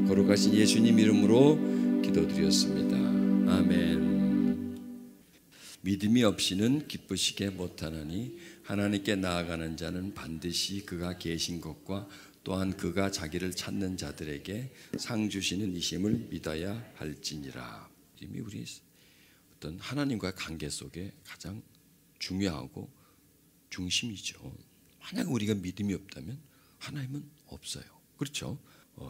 거룩하신 예수님 이름으로 기도드렸습니다. 아멘. 믿음이 없이는 기쁘시게 못하나니 하나님께 나아가는 자는 반드시 그가 계신 것과 또한 그가 자기를 찾는 자들에게 상 주시는 이심을 믿어야 할지니라. 믿음이 우리 어떤 하나님과의 관계 속에 가장 중요하고 중심이죠. 만약 우리가 믿음이 없다면 하나님은 없어요. 그렇죠?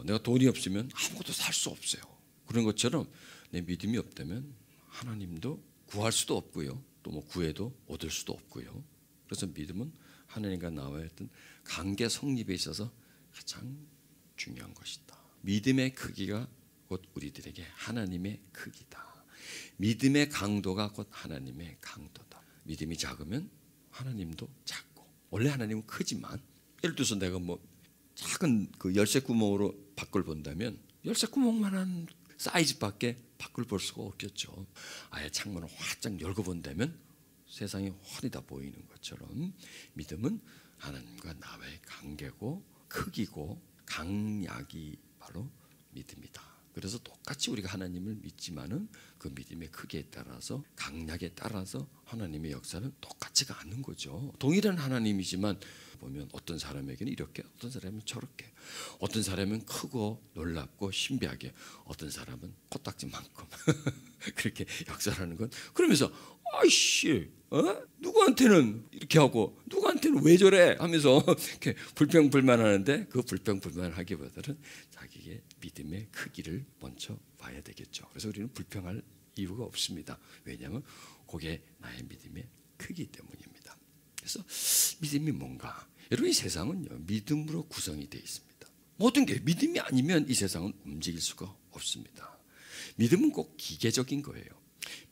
내가 돈이 없으면 아무것도 살 수 없어요. 그런 것처럼 내 믿음이 없다면 하나님도 구할 수도 없고요. 또 뭐 구해도 얻을 수도 없고요. 그래서 믿음은 하나님과 나와의 어떤 관계 성립에 있어서 가장 중요한 것이다. 믿음의 크기가 곧 우리들에게 하나님의 크기다. 믿음의 강도가 곧 하나님의 강도다. 믿음이 작으면 하나님도 작고, 원래 하나님은 크지만 예를 들어서 내가 뭐 작은 그 열쇠 구멍으로 밖을 본다면 열쇠 구멍만한 사이즈밖에 밖을 볼 수가 없겠죠. 아예 창문을 활짝 열고 본다면 세상이 훤히 다 보이는 것처럼 믿음은 하나님과 나와의 관계고 크기고 강약이 바로 믿음이다. 그래서 똑같이 우리가 하나님을 믿지만은 그 믿음의 크기에 따라서 강약에 따라서 하나님의 역사는 똑같지가 않는 거죠. 동일한 하나님이지만 보면 어떤 사람에게는 이렇게, 어떤 사람은 저렇게, 어떤 사람은 크고 놀랍고 신비하게, 어떤 사람은 코딱지만큼 그렇게 역사하는 건, 그러면서 아이씨, 누구한테는 이렇게 하고 누구한테는 왜 저래 하면서 이렇게 불평불만하는데, 그 불평불만하기보다는 자기의 믿음의 크기를 먼저 봐야 되겠죠. 그래서 우리는 불평할 이유가 없습니다. 왜냐하면 그게 나의 믿음의 크기 때문입니다. 그래서 믿음이 뭔가? 여러분, 이 세상은요, 믿음으로 구성이 되어 있습니다. 모든 게 믿음이 아니면 이 세상은 움직일 수가 없습니다. 믿음은 꼭 기계적인 거예요.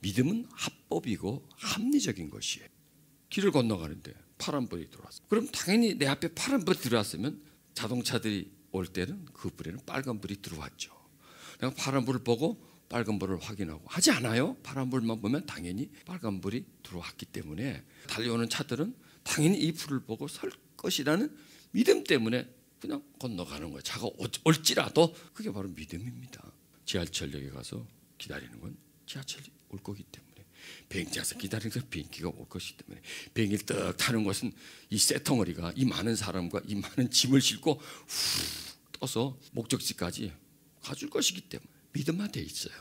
믿음은 합법이고 합리적인 것이에요. 길을 건너가는데 파란불이 들어왔어요. 그럼 당연히 내 앞에 파란불이 들어왔으면 자동차들이 올 때는 그 불에는 빨간불이 들어왔죠. 내가 파란불을 보고 빨간불을 확인하고 하지 않아요? 파란불만 보면 당연히 빨간불이 들어왔기 때문에 달려오는 차들은 당연히 이 불을 보고 설 것이라는 믿음 때문에 그냥 건너가는 거예요. 차가 올지라도. 그게 바로 믿음입니다. 지하철역에 가서 기다리는 건 지하철이 올 거기 때문에, 비행기에서 기다리는 건 비행기가 올 것이기 때문에, 비행기를 떡 타는 것은 이 쇠덩어리가 이 많은 사람과 이 많은 짐을 싣고 후 떠서 목적지까지 가줄 것이기 때문에 믿음화되어 있어요.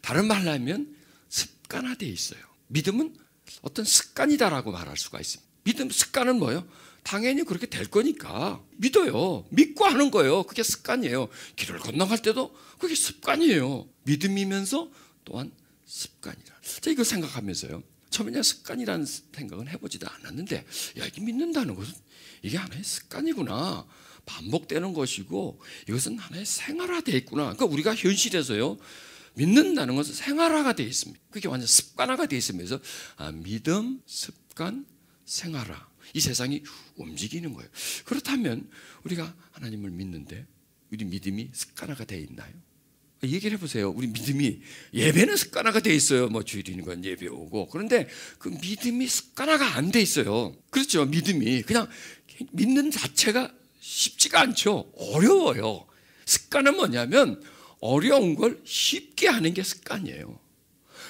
다른 말로 하면 습관화되어 있어요. 믿음은 어떤 습관이다라고 말할 수가 있습니다. 믿음 습관은 뭐예요? 당연히 그렇게 될 거니까 믿어요. 믿고 하는 거예요. 그게 습관이에요. 길을 건너갈 때도 그게 습관이에요. 믿음이면서 또한 습관이라. 자, 이거 생각하면서요, 처음에는 습관이라는 생각은 해보지도 않았는데, 야, 이게 믿는다는 것은 이게 하나의 습관이구나, 반복되는 것이고 이것은 하나의 생활화되어 있구나. 그러니까 우리가 현실에서요, 믿는다는 것은 생활화가 되어 있습니다. 그게 완전 습관화가 되어 있으면서 믿음, 습관, 생활화, 이 세상이 움직이는 거예요. 그렇다면 우리가 하나님을 믿는데 우리 믿음이 습관화가 되어 있나요? 얘기를 해보세요. 우리 믿음이, 예배는 습관화가 되어 있어요. 뭐 주일 있는 건 예배 오고. 그런데 그 믿음이 습관화가 안 돼 있어요. 그렇죠. 믿음이 그냥 믿는 자체가 쉽지가 않죠. 어려워요. 습관은 뭐냐면 어려운 걸 쉽게 하는 게 습관이에요.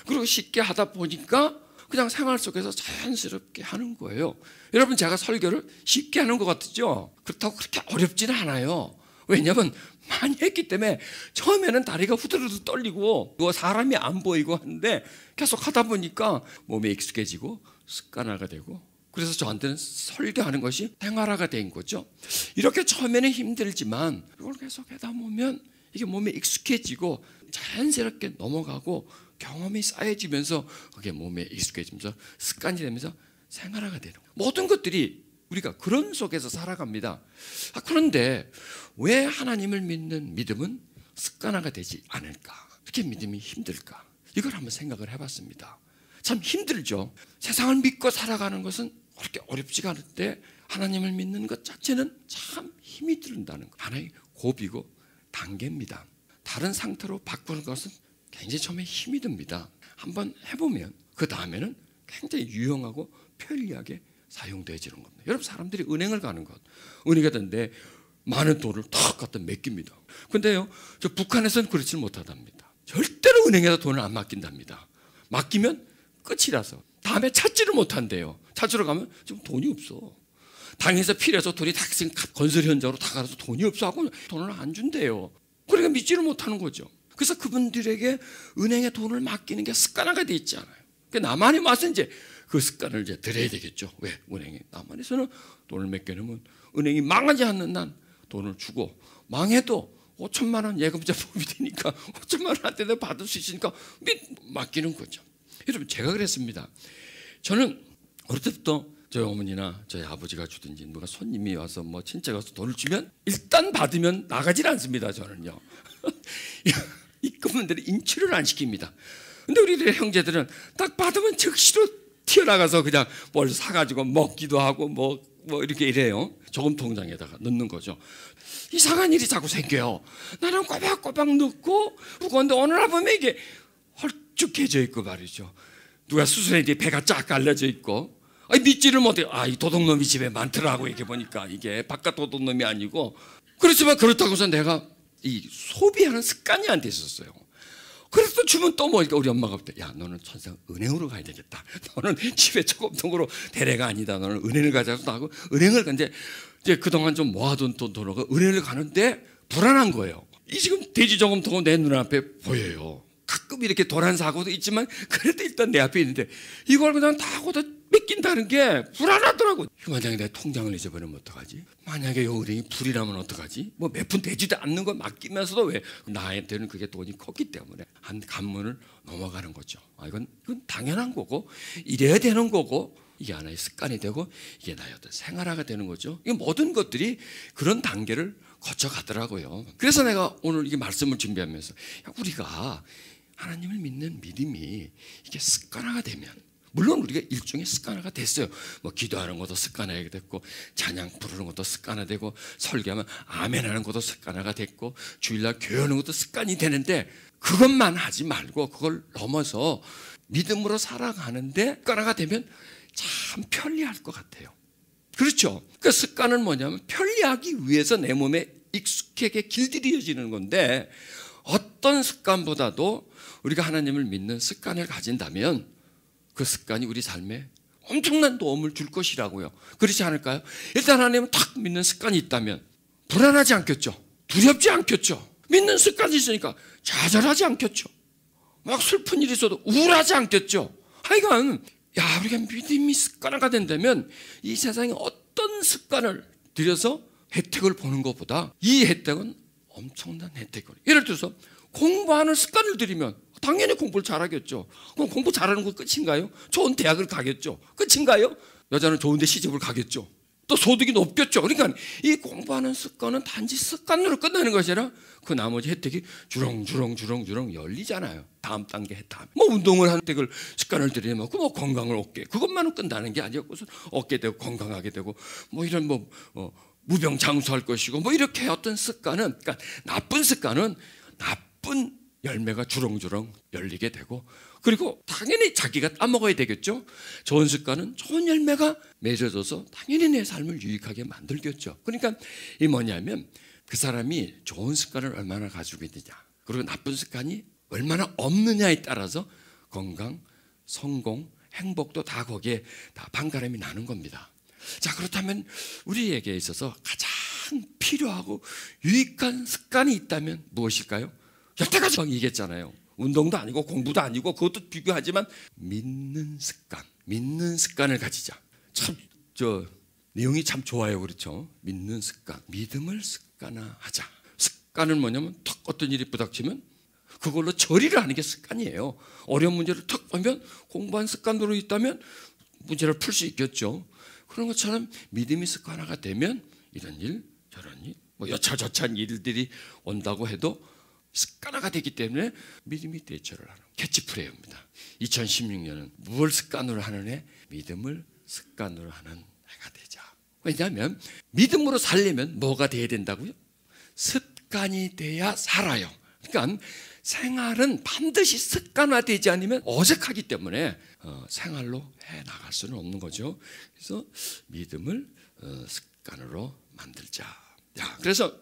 그리고 쉽게 하다 보니까 그냥 생활 속에서 자연스럽게 하는 거예요. 여러분, 제가 설교를 쉽게 하는 것 같죠? 그렇다고 그렇게 어렵지는 않아요. 왜냐하면 많이 했기 때문에 처음에는 다리가 후들후들 떨리고 사람이 안 보이고 하는데 계속 하다 보니까 몸에 익숙해지고 습관화가 되고, 그래서 저한테는 설교하는 것이 생활화가 된 거죠. 이렇게 처음에는 힘들지만 이걸 계속 하다 보면 이게 몸에 익숙해지고 자연스럽게 넘어가고 경험이 쌓여지면서 그게 몸에 익숙해지면서 습관이 되면서 생활화가 되는 거예요. 모든 것들이 우리가 그런 속에서 살아갑니다. 그런데 왜 하나님을 믿는 믿음은 습관화가 되지 않을까? 그렇게 믿음이 힘들까? 이걸 한번 생각을 해봤습니다. 참 힘들죠. 세상을 믿고 살아가는 것은 그렇게 어렵지가 않은데 하나님을 믿는 것 자체는 참 힘이 든다는 것. 하나의 고비고 단계입니다. 다른 상태로 바꾸는 것은 굉장히 처음에 힘이 듭니다. 한번 해보면 그 다음에는 굉장히 유용하고 편리하게 사용되어지는 겁니다. 여러분, 사람들이 은행을 가는 것, 은행에 가는데 많은 돈을 탁 갖다 맡깁니다. 근데요, 저 북한에서는 그렇지 못하답니다. 절대로 은행에다 돈을 안 맡긴답니다. 맡기면 끝이라서 다음에 찾지를 못한대요. 찾으러 가면 지금 돈이 없어. 당에서 필요해서 돈이 다 건설 현장으로 다 가서 돈이 없어 하고 돈을 안 준대요. 그러니까 믿지를 못하는 거죠. 그래서 그분들에게 은행에 돈을 맡기는 게 습관화가 돼 있지 않아요. 그러니까 남한에 와서 이제 그 습관을 이제 들여야 되겠죠. 왜? 은행에 남한에서는 돈을 맡겨놓으면 은행이 망하지 않는 난 돈을 주고, 망해도 5천만 원 예금자법이 되니까 5천만 원한테 받을 수 있으니까 맡기는 거죠. 여러분, 제가 그랬습니다. 저는 어릴 때부터 저희 어머니나 저희 아버지가 주든지 누가 손님이 와서 뭐 친척 와서 돈을 주면 일단 받으면 나가질 않습니다. 저는요. 입금분들이 인출을 안 시킵니다. 근데 우리들의 형제들은 딱 받으면 즉시로 튀어나가서 그냥 뭘 사가지고 먹기도 하고 뭐 이렇게 이래요. 저금 통장에다가 넣는 거죠. 이상한 일이 자꾸 생겨요. 나는 꼬박꼬박 넣고 그런데 어느 날 보면 이게 헐쭉해져 있고 말이죠. 누가 수술했는데 배가 쫙 갈라져 있고, 믿지를 못해요. 이 도둑놈이 집에 많더라고. 이렇게 보니까 이게 바깥 도둑놈이 아니고. 그렇지만 그렇다고 해서 내가 이 소비하는 습관이 안 돼 있었어요. 그래서 주면 또 뭐니까 우리 엄마가 볼 때, 야, 너는 천상 은행으로 가야 되겠다. 너는 집에 저금통으로 대래가 아니다. 너는 은행을 가자고 하고 은행을 근데 이제 그동안 좀 모아둔 돈으로 은행을 가는데 불안한 거예요. 이 지금 돼지 저금통은 내 눈앞에 보여요. 가끔 이렇게 도난 사고도 있지만 그래도 일단 내 앞에 있는데 이걸 그냥 다 하고 다 뺏긴다는 게 불안하더라고. 만약에 내 통장을 잊어버리면 어떡하지? 만약에 요 은행이 불이 나면 어떡하지? 뭐 몇 푼 되지도 않는 거 맡기면서도 왜 나한테는 그게 돈이 컸기 때문에 한 관문을 넘어가는 거죠. 이건 당연한 거고 이래야 되는 거고 이게 하나의 습관이 되고 이게 나의 어떤 생활화가 되는 거죠. 이 모든 것들이 그런 단계를 거쳐가더라고요. 그래서 내가 오늘 이 말씀을 준비하면서 우리가 하나님을 믿는 믿음이 이게 습관화가 되면, 물론 우리가 일종의 습관화가 됐어요. 뭐 기도하는 것도 습관화가 됐고, 찬양 부르는 것도 습관화되고, 설교하면 아멘하는 것도 습관화가 됐고, 주일날 교회하는 것도 습관이 되는데 그것만 하지 말고 그걸 넘어서 믿음으로 살아가는데 습관화가 되면 참 편리할 것 같아요. 그렇죠? 그 습관은 뭐냐면 편리하기 위해서 내 몸에 익숙하게 길들여지는 건데, 어떤 습관보다도 우리가 하나님을 믿는 습관을 가진다면 그 습관이 우리 삶에 엄청난 도움을 줄 것이라고요. 그렇지 않을까요? 일단 하나님을 탁 믿는 습관이 있다면 불안하지 않겠죠. 두렵지 않겠죠. 믿는 습관이 있으니까 좌절하지 않겠죠. 막 슬픈 일이 있어도 우울하지 않겠죠. 하여간 우리가 믿음이 습관화가 된다면 이 세상에 어떤 습관을 들여서 혜택을 보는 것보다 이 혜택은 엄청난 혜택을. 예를 들어서 공부하는 습관을 들이면 당연히 공부를 잘하겠죠. 그럼 공부 잘하는 거 끝인가요? 좋은 대학을 가겠죠. 끝인가요? 여자는 좋은 데 시집을 가겠죠. 또 소득이 높겠죠. 그러니까 이 공부하는 습관은 단지 습관으로 끝나는 것이 아니라 그 나머지 혜택이 주렁주렁 열리잖아요. 다음 단계 혜택. 뭐 운동을 하는 혜택을 습관을 들이면 뭐 건강을 얻게, 그것만은 끝나는 게 아니고 얻게 되고 건강하게 되고 뭐 이런 무병장수할 것이고 뭐 이렇게 어떤 습관은, 그러니까 나쁜 습관은 나쁜 열매가 주렁주렁 열리게 되고, 그리고 당연히 자기가 따먹어야 되겠죠. 좋은 습관은 좋은 열매가 맺어져서 당연히 내 삶을 유익하게 만들겠죠. 그러니까 이 뭐냐면 그 사람이 좋은 습관을 얼마나 가지고 있느냐, 그리고 나쁜 습관이 얼마나 없느냐에 따라서 건강, 성공, 행복도 다 거기에 다 반가름이 나는 겁니다. 자, 그렇다면 우리에게 있어서 가장 필요하고 유익한 습관이 있다면 무엇일까요? 여태까지 막 얘기했잖아요. 운동도 아니고 공부도 아니고 그것도 비교하지만 믿는 습관을 가지자. 참 내용이 참 좋아요. 그렇죠? 믿는 습관, 믿음을 습관화하자. 습관은 뭐냐면 턱 어떤 일이 부닥치면 그걸로 처리를 하는 게 습관이에요. 어려운 문제를 턱 보면 공부한 습관으로 있다면 문제를 풀 수 있겠죠. 그런 것처럼 믿음이 습관화가 되면 이런 일 저런 일 뭐 여차저차한 일들이 온다고 해도 습관화가 되기 때문에 믿음이 대처를 하는 캐치프레이입니다. 2016년은 무엇을 습관으로 하는 해? 믿음을 습관으로 하는 해가 되자. 왜냐하면 믿음으로 살려면 뭐가 돼야 된다고요? 습관이 돼야 살아요. 그러니까 생활은 반드시 습관화되지 않으면 어색하기 때문에 생활로 해나갈 수는 없는 거죠. 그래서 믿음을 습관으로 만들자. 자, 그래서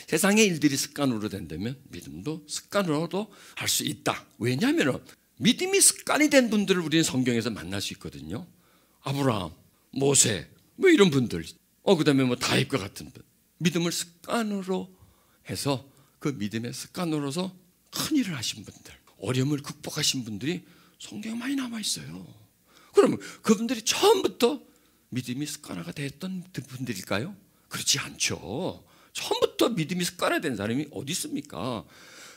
세상의 일들이 습관으로 된다면 믿음도 습관으로도 할 수 있다. 왜냐하면 믿음이 습관이 된 분들을 우리는 성경에서 만날 수 있거든요. 아브라함, 모세 뭐 이런 분들, 그다음에 뭐 다윗과 같은 분, 믿음을 습관으로 해서 그 믿음의 습관으로서 큰 일을 하신 분들, 어려움을 극복하신 분들이 성경에 많이 남아 있어요. 그러면 그분들이 처음부터 믿음이 습관화가 됐던 분들일까요? 그렇지 않죠. 처음부터 믿음이 습관화된 사람이 어디 있습니까?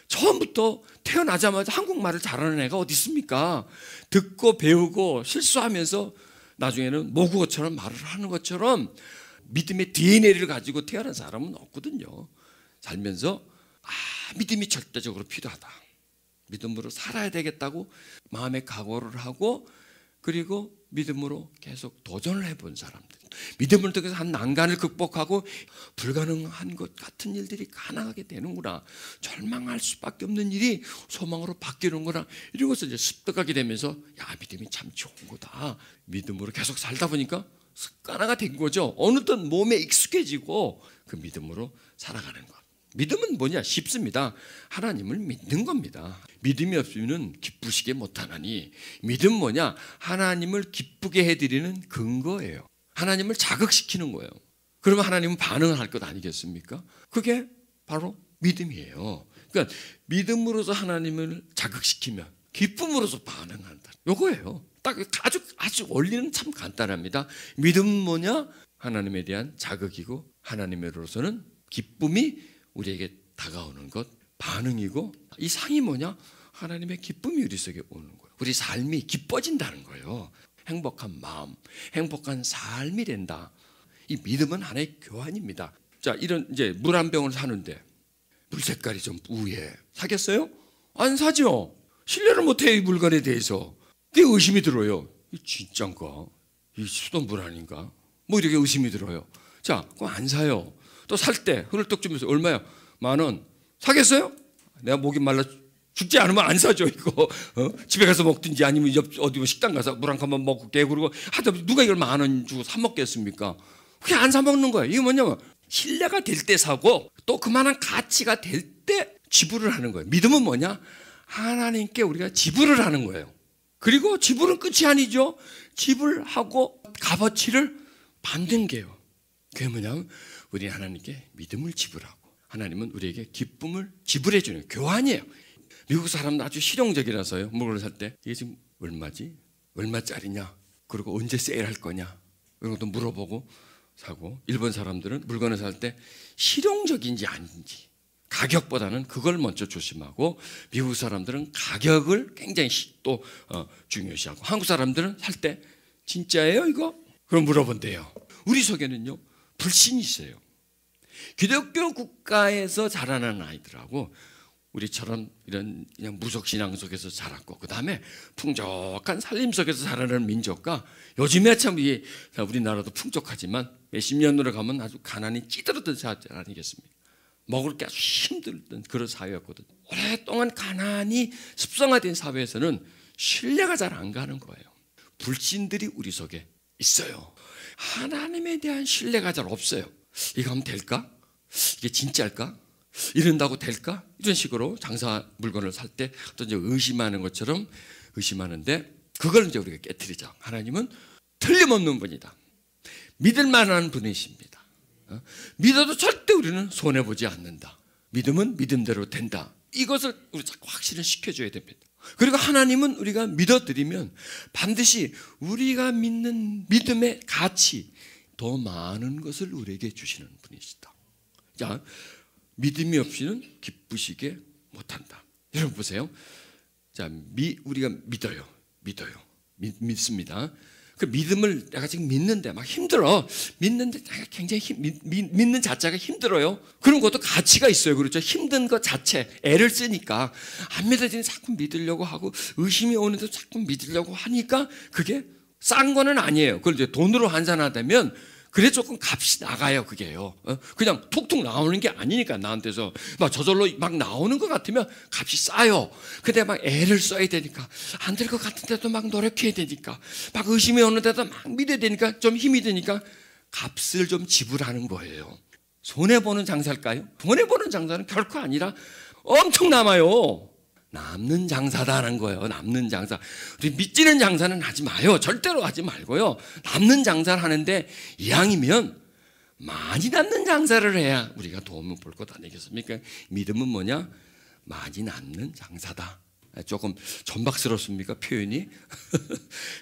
처음부터 태어나자마자 한국말을 잘하는 애가 어디 있습니까? 듣고 배우고 실수하면서 나중에는 모국어처럼 말을 하는 것처럼 믿음의 DNA를 가지고 태어난 사람은 없거든요. 살면서 믿음이 절대적으로 필요하다. 믿음으로 살아야 되겠다고 마음의 각오를 하고 그리고 믿음으로 계속 도전을 해본 사람들, 믿음을 통해서 한 난간을 극복하고 불가능한 것 같은 일들이 가능하게 되는구나, 절망할 수밖에 없는 일이 소망으로 바뀌는구나, 이런 것을 이제 습득하게 되면서 믿음이 참 좋은 거다. 믿음으로 계속 살다 보니까 습관화가 된 거죠. 어느덧 몸에 익숙해지고 그 믿음으로 살아가는 것. 믿음은 뭐냐? 쉽습니다. 하나님을 믿는 겁니다. 믿음이 없으면 기쁘시게 못하나니. 믿음 뭐냐? 하나님을 기쁘게 해드리는 근거예요. 하나님을 자극시키는 거예요. 그러면 하나님은 반응할 것 아니겠습니까? 그게 바로 믿음이에요. 그러니까 믿음으로서 하나님을 자극시키면 기쁨으로서 반응한다. 요거예요. 딱 아주 원리는 참 간단합니다. 믿음은 뭐냐? 하나님에 대한 자극이고 하나님으로서는 기쁨이 우리에게 다가오는 것, 반응이고, 이 상이 뭐냐? 하나님의 기쁨이 우리 속에 오는 거예요. 우리 삶이 기뻐진다는 거예요. 행복한 마음, 행복한 삶이 된다. 이 믿음은 하나의 교환입니다. 자, 이런 이제 물 한 병을 사는데 물 색깔이 좀 우해. 사겠어요? 안 사죠. 신뢰를 못해요, 이 물건에 대해서. 그게 의심이 들어요. 이 진짠가? 이 수돗물 아닌가? 뭐 이렇게 의심이 들어요. 자, 그럼 안 사요. 또 살 때 흐를 떡 주면서 얼마야? 10,000원. 사겠어요? 내가 목이 말라 죽지 않으면 안 사죠, 이거. 집에 가서 먹든지 아니면 어디 식당 가서 물 한 컵만 먹고 깨구르고 하다 누가 이걸 10,000원 주고 사 먹겠습니까? 그게 안 사 먹는 거예요. 이게 뭐냐면 신뢰가 될 때 사고 또 그만한 가치가 될 때 지불을 하는 거예요. 믿음은 뭐냐? 하나님께 우리가 지불을 하는 거예요. 그리고 지불은 끝이 아니죠. 지불하고 값어치를 받는 게요. 그게 뭐냐면 우리 하나님께 믿음을 지불하고 하나님은 우리에게 기쁨을 지불해 주는 교환이에요. 미국 사람은 아주 실용적이라서요. 물건을 살 때 이게 지금 얼마지? 얼마짜리냐? 그리고 언제 세일할 거냐? 이런 것도 물어보고 사고, 일본 사람들은 물건을 살 때 실용적인지 아닌지 가격보다는 그걸 먼저 조심하고, 미국 사람들은 가격을 굉장히 또 중요시하고, 한국 사람들은 살 때 진짜예요 이거? 그럼 물어본대요. 우리 속에는요 불신이 있어요. 기독교 국가에서 자라는 아이들하고 우리처럼 이런 그냥 무속신앙 속에서 자랐고 그 다음에 풍족한 살림 속에서 자라는 민족과 요즘에 참 우리나라도 풍족하지만 몇십 년으로 가면 아주 가난이 찌들었던 사회 아니겠습니까? 먹을 게 아주 힘들던 그런 사회였거든요. 오랫동안 가난이 습성화된 사회에서는 신뢰가 잘 안 가는 거예요. 불신들이 우리 속에 있어요. 하나님에 대한 신뢰가 잘 없어요. 이거 하면 될까? 이게 진짜일까? 이런다고 될까? 이런 식으로 장사 물건을 살 때 어떤 이제 의심하는 것처럼 의심하는데, 그걸 이제 우리가 깨트리자. 하나님은 틀림없는 분이다. 믿을 만한 분이십니다. 믿어도 절대 우리는 손해보지 않는다. 믿음은 믿음대로 된다. 이것을 우리 자꾸 확신을 시켜줘야 됩니다. 그리고 하나님은 우리가 믿어드리면 반드시 우리가 믿는 믿음의 가치, 더 많은 것을 우리에게 주시는 분이시다. 자, 믿음이 없이는 기쁘시게 못한다. 여러분 보세요. 자, 우리가 믿어요. 믿습니다. 그 믿음을 내가 지금 믿는데 막 힘들어. 믿는데 내가 굉장히 믿는 자체가 힘들어요. 그런 것도 가치가 있어요. 그렇죠? 힘든 것 자체, 애를 쓰니까 안 믿어지니 자꾸 믿으려고 하고 의심이 오는데도 자꾸 믿으려고 하니까 그게 싼 거는 아니에요. 그걸 이제 돈으로 환산하다면 그래 조금 값이 나가요. 그게요. 그냥 툭툭 나오는 게 아니니까 나한테서 막 저절로 막 나오는 것 같으면 값이 싸요. 근데 막 애를 써야 되니까 안 될 것 같은데도 막 노력해야 되니까 막 의심이 오는데도 막 믿어야 되니까 좀 힘이 드니까 값을 좀 지불하는 거예요. 손해보는 장사일까요? 손해보는 장사는 결코 아니라 엄청 남아요. 남는 장사다라는 거예요. 남는 장사. 우리 믿지는 장사는 하지 마요. 절대로 하지 말고요. 남는 장사를 하는데 이왕이면 많이 남는 장사를 해야 우리가 도움을 볼 것 아니겠습니까? 믿음은 뭐냐? 많이 남는 장사다. 조금 전박스럽습니까? 표현이?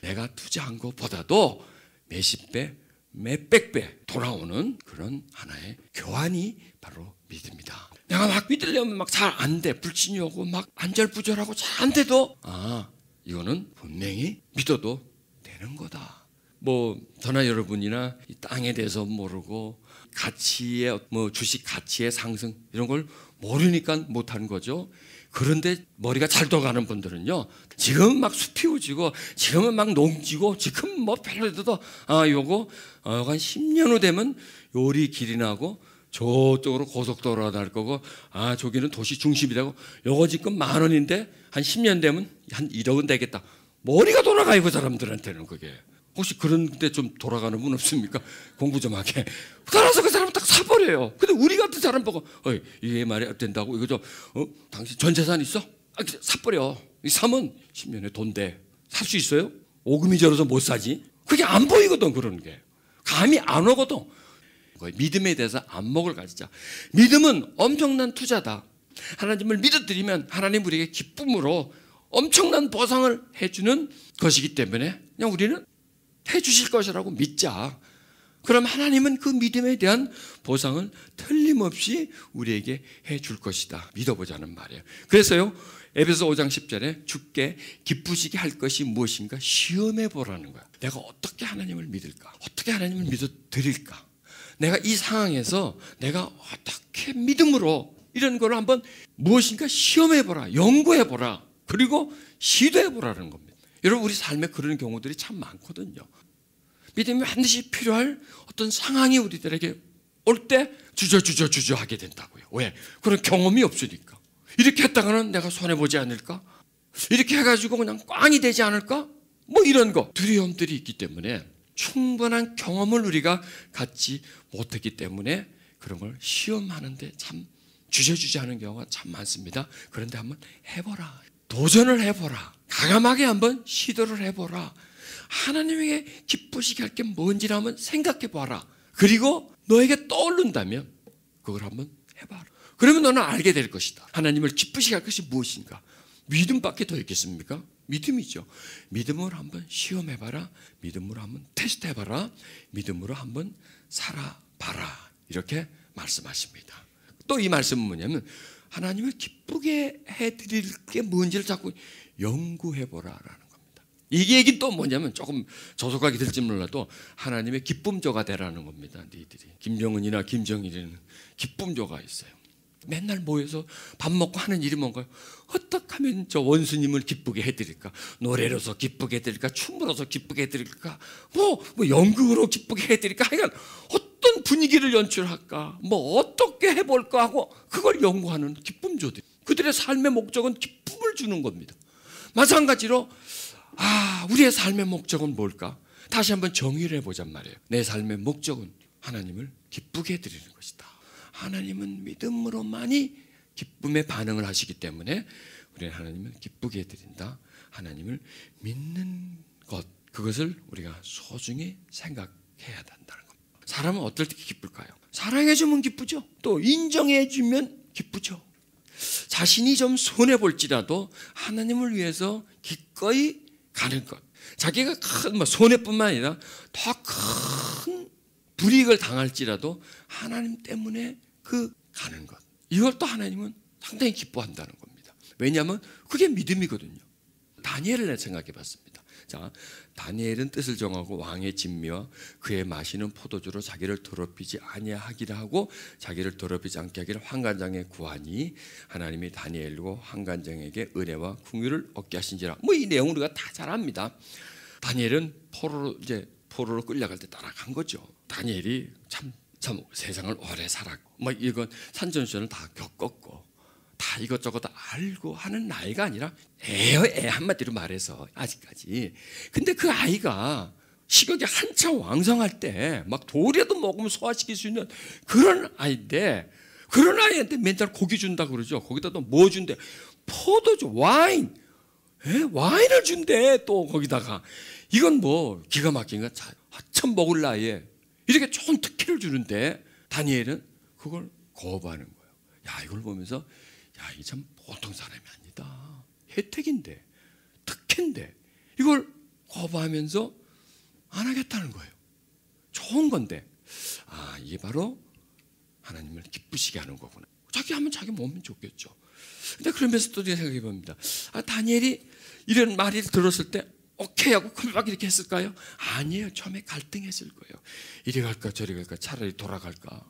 내가 투자한 것보다도 몇십 배, 몇백 배 돌아오는 그런 하나의 교환이 바로 믿음이다. 내가 막 믿으려면 막 잘 안 돼. 불신이 오고 막 안절부절하고 잘 안 돼도 이거는 분명히 믿어도 되는 거다. 뭐 저나 여러분이나 이 땅에 대해서 모르고 가치의 주식 가치의 상승 이런 걸 모르니까 못하는 거죠. 그런데 머리가 잘 돌아가는 분들은요, 지금 막 숲이 우지고 지금은 막 농지고 지금 뭐 별로라도 요거 한 10년 후 되면 요리 길이 나고 저쪽으로 고속도로가 날 거고 저기는 도시 중심이라고 요거 지금 10,000원인데 한 10년 되면 한 1억은 되겠다. 머리가 돌아가요. 그 사람들한테는 그게. 혹시 그런 데 좀 돌아가는 분 없습니까? 공부 좀 하게. 따라서 그 사람은 딱 사버려요. 근데 우리 같은 사람 보고 이게 말이 안 된다고 이거 좀 당신 전 재산 있어? 사버려. 사면 10년에 돈 돼. 살 수 있어요? 오금이 저려서 못 사지. 그게 안 보이거든. 그런 게 감이 안 오거든. 믿음에 대해서 안목을 가지자. 믿음은 엄청난 투자다. 하나님을 믿어드리면 하나님 우리에게 기쁨으로 엄청난 보상을 해주는 것이기 때문에 그냥 우리는 해주실 것이라고 믿자. 그럼 하나님은 그 믿음에 대한 보상을 틀림없이 우리에게 해줄 것이다. 믿어보자는 말이에요. 그래서요, 에베소 5장 10절에 주께 기쁘시게 할 것이 무엇인가 시험해 보라는 거야. 내가 어떻게 하나님을 믿을까? 어떻게 하나님을 믿어드릴까? 내가 이 상황에서 내가 어떻게 믿음으로 이런 걸 한번 무엇인가 시험해보라, 연구해보라, 그리고 시도해보라는 겁니다. 여러분, 우리 삶에 그런 경우들이 참 많거든요. 믿음이 반드시 필요할 어떤 상황이 우리들에게 올 때 주저 하게 된다고요. 왜? 그런 경험이 없으니까. 이렇게 했다가는 내가 손해보지 않을까? 이렇게 해가지고 그냥 꽝이 되지 않을까? 뭐 이런 거 두려움들이 있기 때문에 충분한 경험을 우리가 갖지 못했기 때문에 그런 걸 시험하는데 참 주저주저하는 경우가 참 많습니다. 그런데 한번 해보라. 도전을 해보라. 과감하게 한번 시도를 해보라. 하나님에게 기쁘시게 할 게 뭔지를 한번 생각해봐라. 그리고 너에게 떠오른다면 그걸 한번 해봐라. 그러면 너는 알게 될 것이다. 하나님을 기쁘시게 할 것이 무엇인가? 믿음밖에 더 있겠습니까? 믿음이죠. 믿음으로 한번 시험해봐라. 믿음으로 한번 테스트해봐라. 믿음으로 한번 살아봐라. 이렇게 말씀하십니다. 또 이 말씀은 뭐냐면 하나님을 기쁘게 해드릴 게 뭔지를 자꾸 연구해보라라는 겁니다. 이 얘기는 또 뭐냐면 조금 조속하게 들지 몰라도 하나님의 기쁨조가 되라는 겁니다. 너희들이 김정은이나 김정일이는 기쁨조가 있어요. 맨날 모여서 밥 먹고 하는 일이 뭔가요? 어떻게 하면 저 원수님을 기쁘게 해드릴까? 노래로서 기쁘게 해드릴까? 춤으로서 기쁘게 해드릴까? 뭐 연극으로 기쁘게 해드릴까? 하여간 어떤 분위기를 연출할까? 뭐 어떻게 해볼까 하고 그걸 연구하는 기쁨조들. 그들의 삶의 목적은 기쁨을 주는 겁니다. 마찬가지로 우리의 삶의 목적은 뭘까? 다시 한번 정의를 해보잔 말이에요. 내 삶의 목적은 하나님을 기쁘게 해드리는 것이다. 하나님은 믿음으로만이 기쁨에 반응을 하시기 때문에 우리는 하나님을 기쁘게 해드린다. 하나님을 믿는 것, 그것을 우리가 소중히 생각해야 된다는 겁니다. 사람은 어떨 때 기쁠까요? 사랑해주면 기쁘죠. 또 인정해주면 기쁘죠. 자신이 좀 손해볼지라도 하나님을 위해서 기꺼이 가는 것. 자기가 큰 손해뿐만 아니라 더 큰 불이익을 당할지라도 하나님 때문에 가는 것. 이걸 또 하나님은 상당히 기뻐한다는 겁니다. 왜냐하면 그게 믿음이거든요. 다니엘을 생각해 봤습니다. 자, 다니엘은 뜻을 정하고 왕의 진미와 그의 마시는 포도주로 자기를 더럽히지 아니하기를 하고 자기를 더럽히지 않게 하기를 환관장에 구하니 하나님이 다니엘과 환관장에게 은혜와 궁유를 얻게 하신지라. 뭐 이 내용을 우리가 다 잘 압니다. 다니엘은 포로로 끌려갈 때 따라간 거죠. 다니엘이 참 세상을 오래 살았고 뭐 이건 산전수전을 다 겪었고 다 이것저것 다 알고 하는 나이가 아니라 애요, 애 한마디로 말해서 아직까지. 근데 그 아이가 식욕이 한참 왕성할 때 막 돌이라도 먹으면 소화시킬 수 있는 그런 아이인데, 그런 아이한테 맨날 고기 준다고 그러죠. 거기다 또 뭐 준대? 포도주, 와인. 와인을 준대. 또 거기다가 이건 뭐 기가 막힌 거. 한참 먹을 나이에 이렇게 좋은 특혜를 주는데 다니엘은 그걸 거부하는 거예요. 야, 이걸 보면서 야, 이게 참 보통 사람이 아니다. 혜택인데, 특혜인데 이걸 거부하면서 안 하겠다는 거예요. 좋은 건데, 아, 이게 바로 하나님을 기쁘시게 하는 거구나. 자기 하면 자기 몸이 좋겠죠. 근데 그러면서 또 생각해 봅니다. 아, 다니엘이 이런 말을 들었을 때 오케이 하고 막 이렇게 했을까요? 아니에요. 처음에 갈등했을 거예요. 이리 갈까 저리 갈까, 차라리 돌아갈까,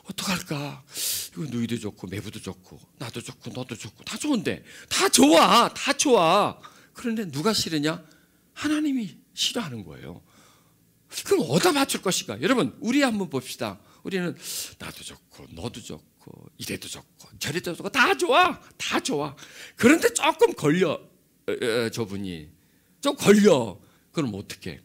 어떡할까? 이거 누이도 좋고 매부도 좋고 나도 좋고 너도 좋고 다 좋은데, 다 좋아, 다 좋아. 그런데 누가 싫으냐? 하나님이 싫어하는 거예요. 그럼 어디다 맞출 것인가? 여러분, 우리 한번 봅시다. 우리는 나도 좋고 너도 좋고 이래도 좋고 저래도 좋고 다 좋아, 다 좋아. 그런데 조금 걸려, 저분이 좀 걸려. 그럼 어떻게?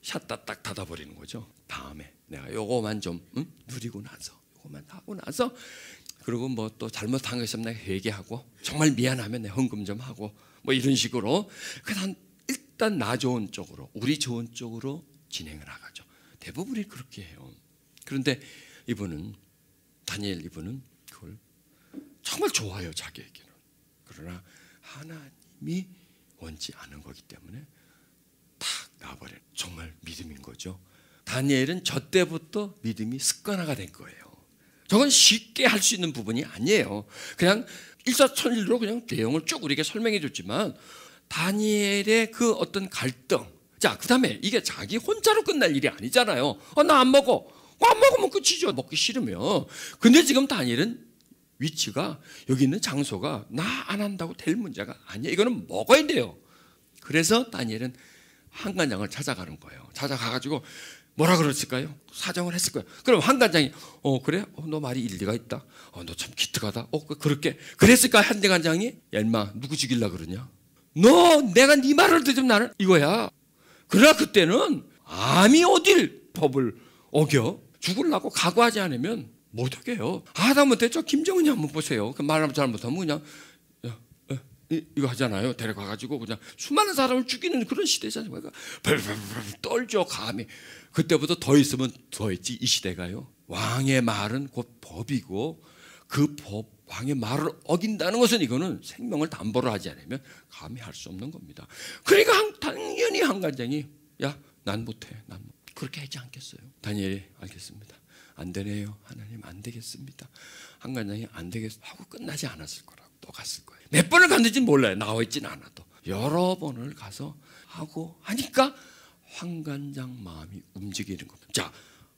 샷다 딱 닫아버리는 거죠. 다음에 내가 요거만 좀 누리고 나서, 요거만 하고 나서, 그리고 뭐 또 잘못한 거 있으면 내가 회개하고 정말 미안하면 내가 헌금 좀 하고 뭐 이런 식으로 그냥 일단 나 좋은 쪽으로, 우리 좋은 쪽으로 진행을 나가죠. 대부분이 그렇게 해요. 그런데 이분은, 다니엘 이분은 그걸 정말 좋아요, 자기에게는. 그러나 하나님이 원치 않은 거기 때문에 탁 놔버려요. 정말 믿음인 거죠. 다니엘은 저 때부터 믿음이 습관화가 된 거예요. 저건 쉽게 할 수 있는 부분이 아니에요. 그냥 일사천리로 그냥 내용을 쭉 우리에게 설명해 줬지만 다니엘의 그 어떤 갈등, 자, 그 다음에 이게 자기 혼자로 끝날 일이 아니잖아요. 나 안 먹어. 안 먹으면 끝이죠. 먹기 싫으면. 근데 지금 다니엘은 위치가, 여기 있는 장소가 나 안 한다고 될 문제가 아니에요. 이거는 먹어야 돼요. 그래서 다니엘은 환관장을 찾아가는 거예요. 찾아가가지고 뭐라 그랬을까요? 사정을 했을 거예요. 그럼 환관장이 그래? 너 말이 일리가 있다. 너 참 기특하다. 그렇게 그랬을까? 환관장이 야, 인마 누구 죽일라 그러냐? 너 내가 네 말을 듣으면 나는 이거야. 그러나 그때는 암이 어딜 법을 어겨? 죽으려고 각오하지 않으면 못하게 해요. 하다못해 저 김정은이 한번 보세요. 그 말하면 잘못하면 그냥 이거 하잖아요. 데려가가지고 그냥 수많은 사람을 죽이는 그런 시대잖아요. 그러니까 떨죠, 감히. 그때부터 더 있으면 더 했지. 이 시대가요. 왕의 말은 곧 법이고 그 법, 왕의 말을 어긴다는 것은 이거는 생명을 담보로 하지 않으면 감히 할 수 없는 겁니다. 그러니까 당연히 환관장이 야, 난 못해. 난 그렇게 하지 않겠어요. 다니엘이 알겠습니다. 안 되네요. 하나님 안 되겠습니다. 환관장이 안 되겠어 하고 끝나지 않았을 거라고 또 갔을 거예요. 몇 번을 갔는지는 몰라요. 나와 있지는 않아도 여러 번을 가서 하고 하니까 환관장 마음이 움직이는 겁니다. 자,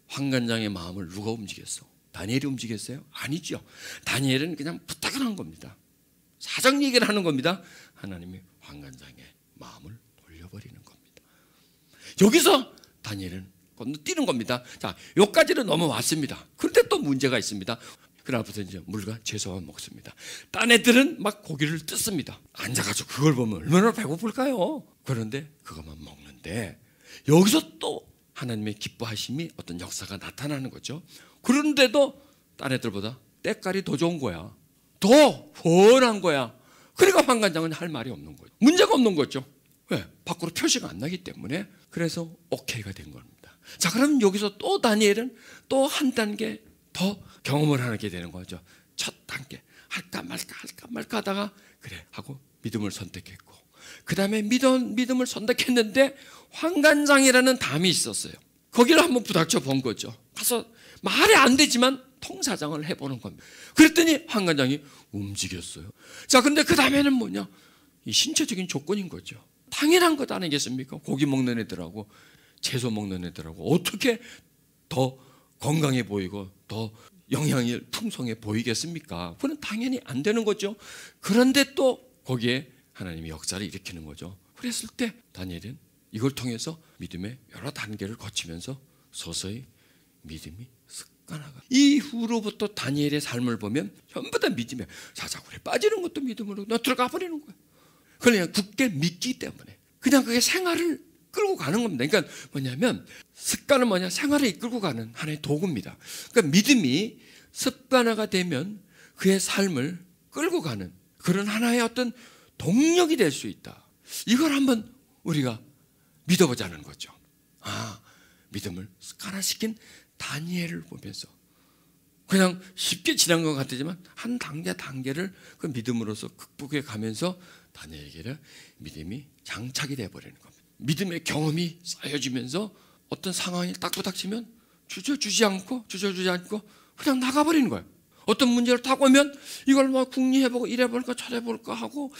환관장의 마음을 누가 움직였어? 다니엘이 움직였어요? 아니죠. 다니엘은 그냥 부탁을 한 겁니다. 사정 얘기를 하는 겁니다. 하나님이 환관장의 마음을 돌려버리는 겁니다. 여기서 다니엘은 건너뛰는 겁니다. 자, 여기까지는 넘어왔습니다. 그런데 또 문제가 있습니다. 그날부터 이제 물과 채소만 먹습니다. 딴 애들은 막 고기를 뜯습니다. 앉아가지고 그걸 보면 얼마나 배고플까요? 그런데 그것만 먹는데 여기서 또 하나님의 기뻐하심이 어떤 역사가 나타나는 거죠. 그런데도 딴 애들보다 때깔이 더 좋은 거야. 더 훤한 거야. 그러니까 환관장은 할 말이 없는 거예요. 문제가 없는 거죠. 왜? 밖으로 표시가 안 나기 때문에. 그래서 오케이가 된 겁니다. 자, 그럼 여기서 또 다니엘은 또 한 단계 더 경험을 하게 되는 거죠. 첫 단계. 할까 말까 하다가 그래 하고 믿음을 선택했고, 그 다음에 믿음을 선택했는데 환관장이라는 담이 있었어요. 거기를 한번 부닥쳐 본 거죠. 가서 말이 안 되지만 통사장을 해보는 겁니다. 그랬더니 환관장이 움직였어요. 자, 근데 그 다음에는 뭐냐? 이 신체적인 조건인 거죠. 다 당연한 것 아니겠습니까? 고기 먹는 애들하고 채소 먹는 애들하고 어떻게 더 건강해 보이고 더 영양이 풍성해 보이겠습니까? 그건 당연히 안 되는 거죠. 그런데 또 거기에 하나님이 역사를 일으키는 거죠. 그랬을 때 다니엘은 이걸 통해서 믿음의 여러 단계를 거치면서 서서히 믿음이 습관화가. 이후로부터 다니엘의 삶을 보면 전부 다 믿음에 사자굴에 빠지는 것도 믿음으로 들어가 버리는 거예요. 그냥 굳게 믿기 때문에 그냥 그게 생활을 끌고 가는 겁니다. 그러니까 뭐냐면 습관은 뭐냐? 생활을 이끌고 가는 하나의 도구입니다. 그러니까 믿음이 습관화가 되면 그의 삶을 끌고 가는 그런 하나의 어떤 동력이 될 수 있다. 이걸 한번 우리가 믿어보자는 거죠. 믿음을 습관화시킨 다니엘을 보면서 그냥 쉽게 지난 것 같지만 한 단계를 그 믿음으로서 극복해 가면서 다니엘에게 믿음이 장착이 되어버리는 겁니다. 믿음의 경험이 쌓여지면서 어떤 상황이 딱 부닥치면 주저주지 않고 그냥 나가버리는 거예요. 어떤 문제를 딱 오면 이걸 막 궁리해보고 이래볼까 저래볼까 하고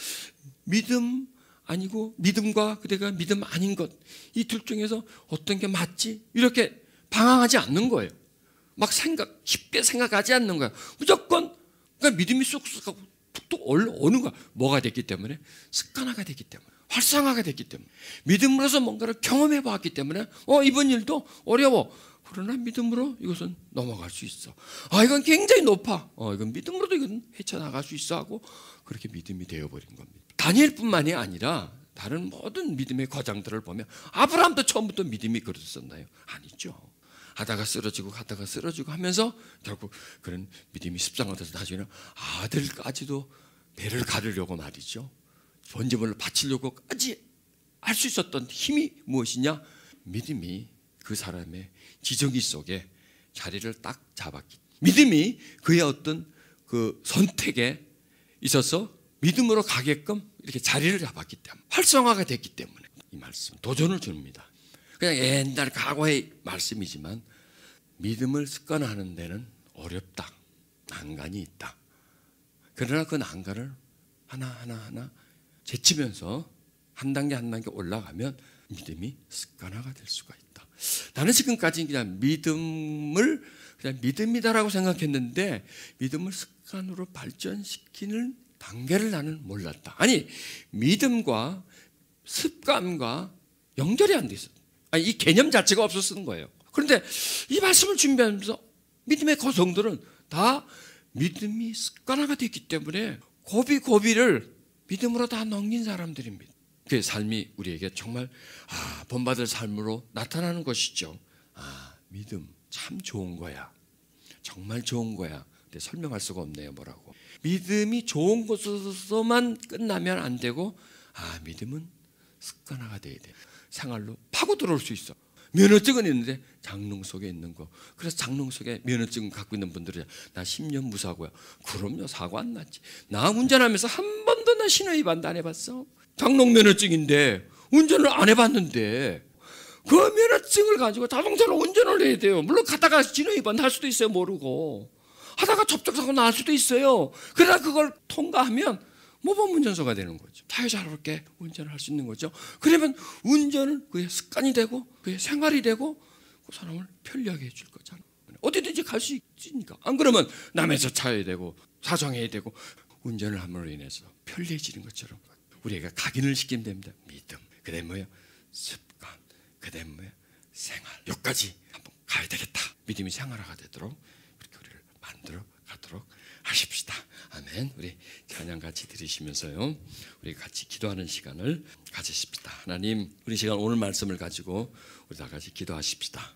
믿음 아니고 믿음과 그대가 믿음 아닌 것 이 둘 중에서 어떤 게 맞지? 이렇게 방황하지 않는 거예요. 막 쉽게 생각하지 않는 거예요. 무조건 그러니까 믿음이 쏙쏙 하고 툭툭 오는 거야. 뭐가 됐기 때문에? 습관화가 됐기 때문에, 활성화가 됐기 때문에, 믿음으로서 뭔가를 경험해 봤기 때문에 이번 일도 어려워. 그러나 믿음으로 이것은 넘어갈 수 있어. 이건 굉장히 높아. 이건 믿음으로도 이건 헤쳐나갈 수 있어 하고 그렇게 믿음이 되어버린 겁니다. 다니엘뿐만이 아니라 다른 모든 믿음의 과정들을 보면 아브라함도 처음부터 믿음이 그랬었나요? 아니죠. 하다가 쓰러지고 하면서 결국 그런 믿음이 습성화돼서 나중에는 아들까지도 배를 가르려고 말이죠. 번제물을 바치려고까지 할 수 있었던 힘이 무엇이냐? 믿음이 그 사람의 지정의 속에 자리를 딱 잡았기. 믿음이 그의 어떤 그 선택에 있어서 믿음으로 가게끔 이렇게 자리를 잡았기 때문에, 활성화가 됐기 때문에 이 말씀 도전을 줍니다. 그냥 옛날 과거의 말씀이지만 믿음을 습관화하는 데는 어렵다. 난간이 있다. 그러나 그 난간을 하나하나 제치면서 한 단계 올라가면 믿음이 습관화가 될 수가 있다. 나는 지금까지 그냥 믿음을 그냥 믿음이다라고 생각했는데 믿음을 습관으로 발전시키는 단계를 나는 몰랐다. 아니, 믿음과 습관과 연결이 안 돼 있어. 이 개념 자체가 없었던 거예요. 그런데 이 말씀을 준비하면서 믿음의 거성들은 다 믿음이 습관화가 됐기 때문에 고비를 믿음으로 다 넘긴 사람들입니다. 그 삶이 우리에게 정말 본받을 삶으로 나타나는 것이죠. 믿음 참 좋은 거야. 정말 좋은 거야. 근데 설명할 수가 없네요. 뭐라고. 믿음이 좋은 것으로서만 끝나면 안 되고 믿음은 습관화가 돼야 돼. 생활로 파고 들어올 수 있어. 면허증은 있는데 장롱 속에 있는 거. 그래서 장롱 속에 면허증 갖고 있는 분들이 나 10년 무사고야. 그럼요, 사고 안 났지. 나 운전하면서 한 번도 나 신호위반도 안 해봤어. 장롱 면허증인데 운전을 안 해봤는데 그 면허증을 가지고 자동차로 운전을 해야 돼요. 물론 가다가 신호위반 할 수도 있어요. 모르고 하다가 접촉사고 날 수도 있어요. 그러나 그걸 통과하면 모범 운전서가 되는 거죠. 자유자재롭게 운전을 할 수 있는 거죠. 그러면 운전은 그의 습관이 되고 그의 생활이 되고 그 사람을 편리하게 해줄 거잖아요. 어디든지 갈 수 있으니까. 안 그러면 남에서 차야 되고 사정해야 되고 운전을 함으로 인해서 편리해지는 것처럼 우리가 각인을 시키면 됩니다. 믿음, 그다음에 뭐예요? 습관, 그다음에 뭐예요? 생활. 여기까지 한번 가야 되겠다. 믿음이 생활화가 되도록 그렇게 우리를 만들어 가도록 하십시다. 아멘. 우리 찬양 같이 드리시면서요, 우리 같이 기도하는 시간을 가지십시다. 하나님, 우리 시간 오늘 말씀을 가지고 우리 다 같이 기도하십시다.